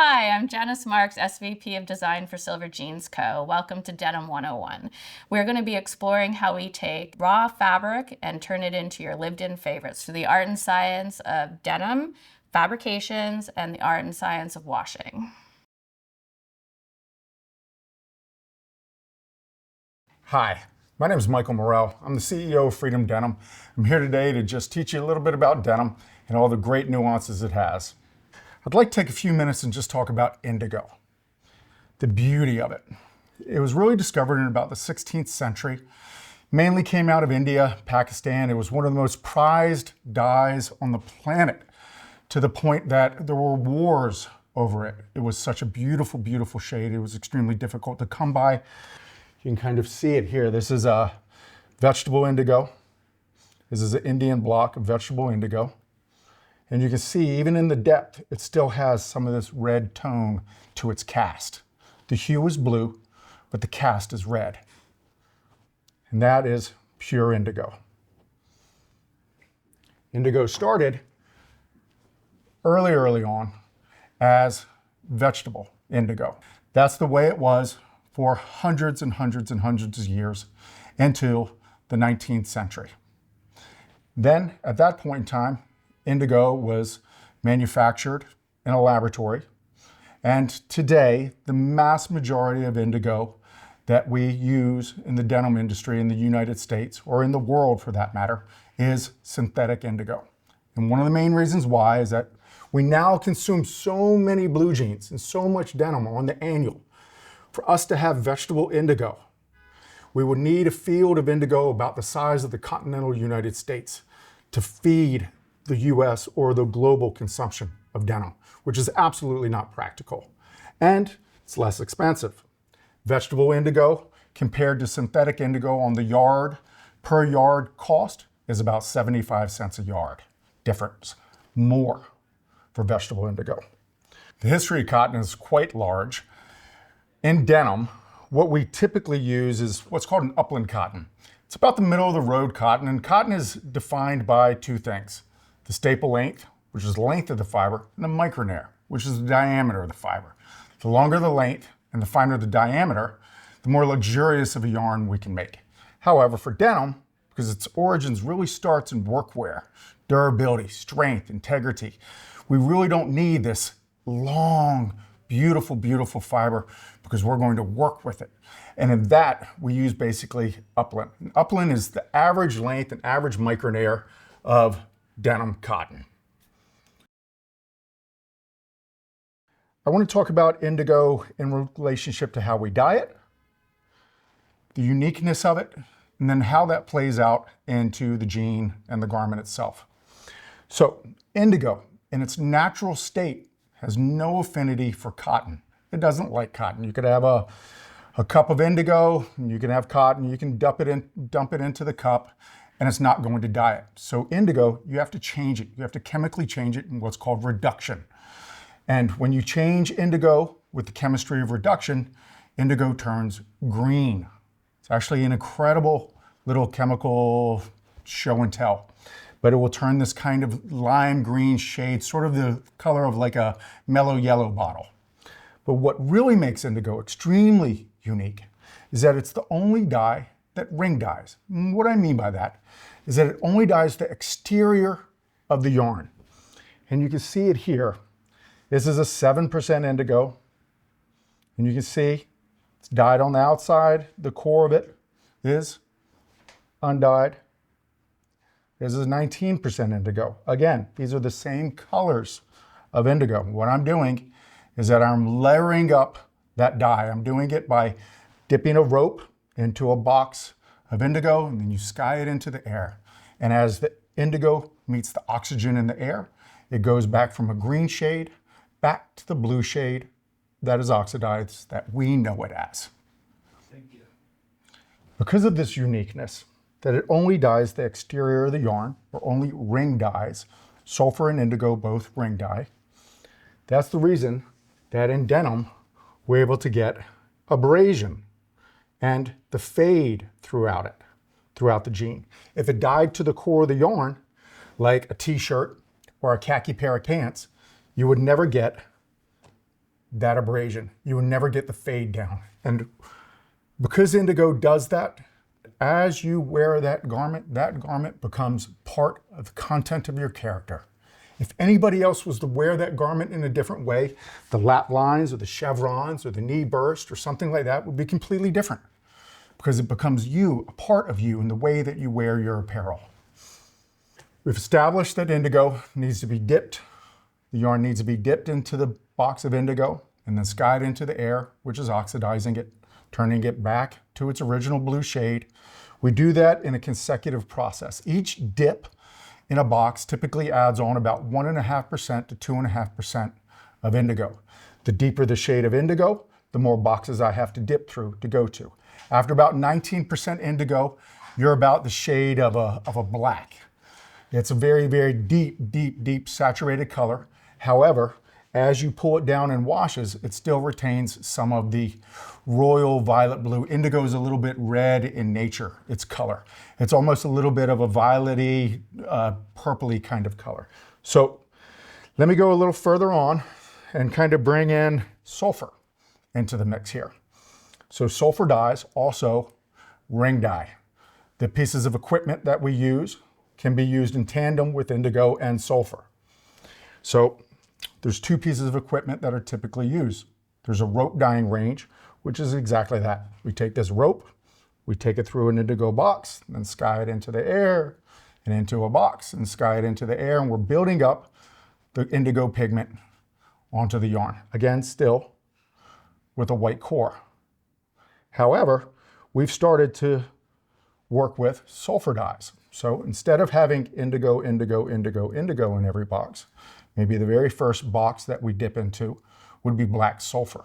Hi, I'm Janice Marks, SVP of Design for Silver Jeans Co. Welcome to Denim 101. We're going to be exploring how we take raw fabric and turn it into your lived-in favorites through the art and science of denim, fabrications, and the art and science of washing. Hi, my name is Michael Morell. I'm the CEO of Freedom Denim. I'm here today to just teach you a little bit about denim and all the great nuances it has. I'd like to take a few minutes and just talk about indigo, the beauty of it. It was really discovered in about the 16th century, mainly came out of India, Pakistan. It was one of the most prized dyes on the planet, to the point that there were wars over it. It was such a beautiful, beautiful shade. It was extremely difficult to come by. You can kind of see it here. This is a vegetable indigo. This is an Indian block of vegetable indigo. And you can see even in the depth, it still has some of this red tone to its cast. The hue is blue, but the cast is red. And that is pure indigo. Indigo started early on as vegetable indigo. That's the way it was for hundreds and hundreds and hundreds of years until the 19th century. Then, at that point in time, indigo was manufactured in a laboratory. And today, the mass majority of indigo that we use in the denim industry in the United States, or in the world for that matter, is synthetic indigo. And one of the main reasons why is that we now consume so many blue jeans and so much denim on the annual. For us to have vegetable indigo, we would need a field of indigo about the size of the continental United States to feed the US or the global consumption of denim, which is absolutely not practical. And it's less expensive. Vegetable indigo compared to synthetic indigo on the per yard cost is about 75 cents a yard. Difference, more for vegetable indigo. The history of cotton is quite large. In denim, what we typically use is what's called an upland cotton. It's about the middle of the road cotton, and cotton is defined by two things: the staple length, which is the length of the fiber, and the micronair, which is the diameter of the fiber. The longer the length and the finer the diameter, the more luxurious of a yarn we can make. However, for denim, because its origins really starts in workwear, durability, strength, integrity, we really don't need this long, beautiful, beautiful fiber, because we're going to work with it. And in that, we use basically upland. And upland is the average length and average micronair of denim cotton. I want to talk about indigo in relationship to how we dye it, the uniqueness of it, and then how that plays out into the jean and the garment itself. So indigo, in its natural state, has no affinity for cotton. It doesn't like cotton. You could have a cup of indigo, and you can have cotton, you can dump it into the cup, and it's not going to dye it. So indigo, you have to change it. You have to chemically change it in what's called reduction. And when you change indigo with the chemistry of reduction, indigo turns green. It's actually an incredible little chemical show and tell. But it will turn this kind of lime green shade, sort of the color of like a mellow yellow bottle. But what really makes indigo extremely unique is that it's the only dye that ring dyes. And what I mean by that is that it only dyes the exterior of the yarn. And you can see it here. This is a 7% indigo. And you can see it's dyed on the outside. The core of it is undyed. This is 19% indigo. Again, these are the same colors of indigo. What I'm doing is that I'm layering up that dye. I'm doing it by dipping a rope into a box of indigo, and then you sky it into the air. And as the indigo meets the oxygen in the air, it goes back from a green shade back to the blue shade that is oxidized, that we know it as. Thank you. Because of this uniqueness, that it only dyes the exterior of the yarn, or only ring dyes, sulfur and indigo both ring dye. That's the reason that in denim, we're able to get abrasion and the fade throughout it, throughout the jean. If it dyed to the core of the yarn, like a t-shirt or a khaki pair of pants, you would never get that abrasion. You will never get the fade down. And because indigo does that, as you wear that garment becomes part of the content of your character. If anybody else was to wear that garment in a different way, the lap lines or the chevrons or the knee burst or something like that would be completely different, because it becomes you, a part of you in the way that you wear your apparel. We've established that indigo needs to be dipped. The yarn needs to be dipped into the box of indigo and then skied into the air, which is oxidizing it, turning it back to its original blue shade. We do that in a consecutive process. Each dip in a box typically adds on about 1.5% to 2.5% of indigo. The deeper the shade of indigo, the more boxes I have to dip through to go to. After about 19% indigo, you're about the shade of a black. It's a very, very deep saturated color. However, as you pull it down in washes, it still retains some of the royal violet blue. Indigo is a little bit red in nature, its color. It's almost a little bit of a violety, purpley kind of color. So let me go a little further on and kind of bring in sulfur into the mix here. So sulfur dyes, also ring dye. The pieces of equipment that we use can be used in tandem with indigo and sulfur. So there's two pieces of equipment that are typically used. There's a rope dyeing range, which is exactly that. We take this rope, we take it through an indigo box, then sky it into the air and into a box and sky it into the air, and we're building up the indigo pigment onto the yarn. Again, still with a white core. However, we've started to work with sulfur dyes. So instead of having indigo, indigo, indigo, indigo in every box, maybe the very first box that we dip into would be black sulfur.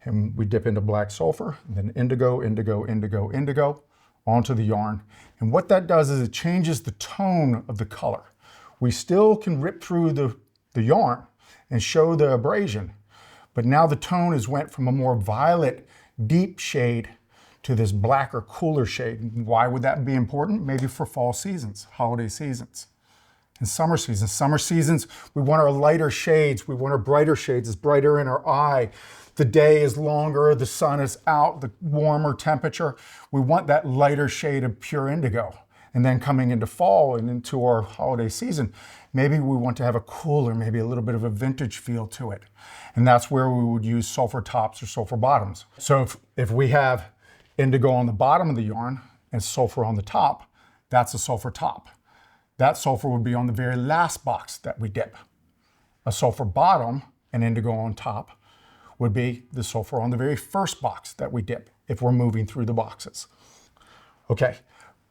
And we dip into black sulfur, and then indigo, indigo, indigo, indigo onto the yarn. And what that does is it changes the tone of the color. We still can rip through the yarn and show the abrasion, but now the tone has went from a more violet, deep shade to this blacker, cooler shade. Why would that be important? Maybe for fall seasons, holiday seasons. In summer seasons. Summer seasons, we want our lighter shades. We want our brighter shades. It's brighter in our eye. The day is longer. The sun is out. The warmer temperature. We want that lighter shade of pure indigo. And then coming into fall and into our holiday season, maybe we want to have a cooler, maybe a little bit of a vintage feel to it. And that's where we would use sulfur tops or sulfur bottoms. So if we have indigo on the bottom of the yarn and sulfur on the top, that's a sulfur top. That sulfur would be on the very last box that we dip. A sulfur bottom and indigo on top would be the sulfur on the very first box that we dip if we're moving through the boxes. Okay,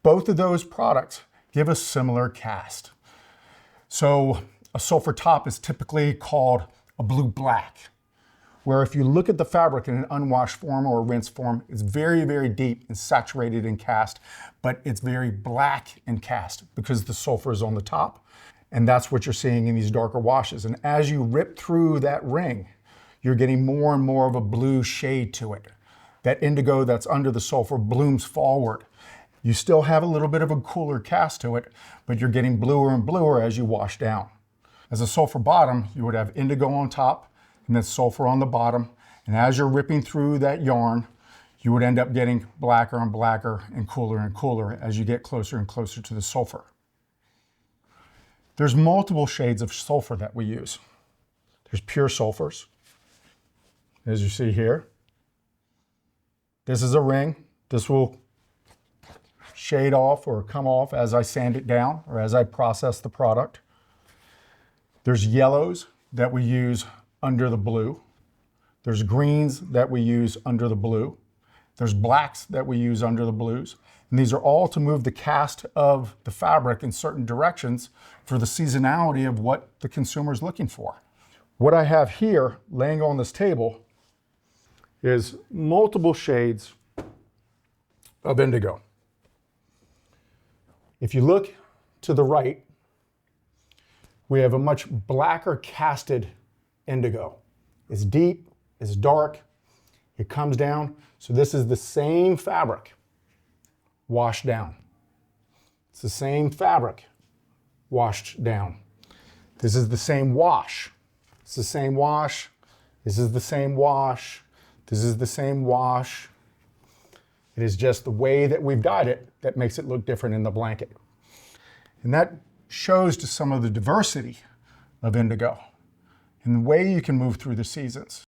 both of those products give a similar cast. So a sulfur top is typically called a blue-black, where if you look at the fabric in an unwashed form or a rinse form, it's very, very deep and saturated in cast, but it's very black in cast because the sulfur is on the top. And that's what you're seeing in these darker washes. And as you rip through that ring, you're getting more and more of a blue shade to it. That indigo that's under the sulfur blooms forward. You still have a little bit of a cooler cast to it, but you're getting bluer and bluer as you wash down. As a sulfur bottom, you would have indigo on top and then sulfur on the bottom. And as you're ripping through that yarn, you would end up getting blacker and blacker and cooler as you get closer and closer to the sulfur. There's multiple shades of sulfur that we use. There's pure sulfurs, as you see here. This is a ring. This will shade off or come off as I sand it down or as I process the product. There's yellows that we use under the blue. There's greens that we use under the blue. There's blacks that we use under the blues. And these are all to move the cast of the fabric in certain directions for the seasonality of what the consumer is looking for. What I have here laying on this table is multiple shades of indigo. If you look to the right, we have a much blacker casted indigo. It's deep, it's dark, it comes down. So this is the same fabric washed down. It's the same fabric washed down. This is the same wash. It's the same wash. This is the same wash. This is the same wash. It is just the way that we've dyed it that makes it look different in the blanket. And that shows to some of the diversity of indigo and the way you can move through the seasons.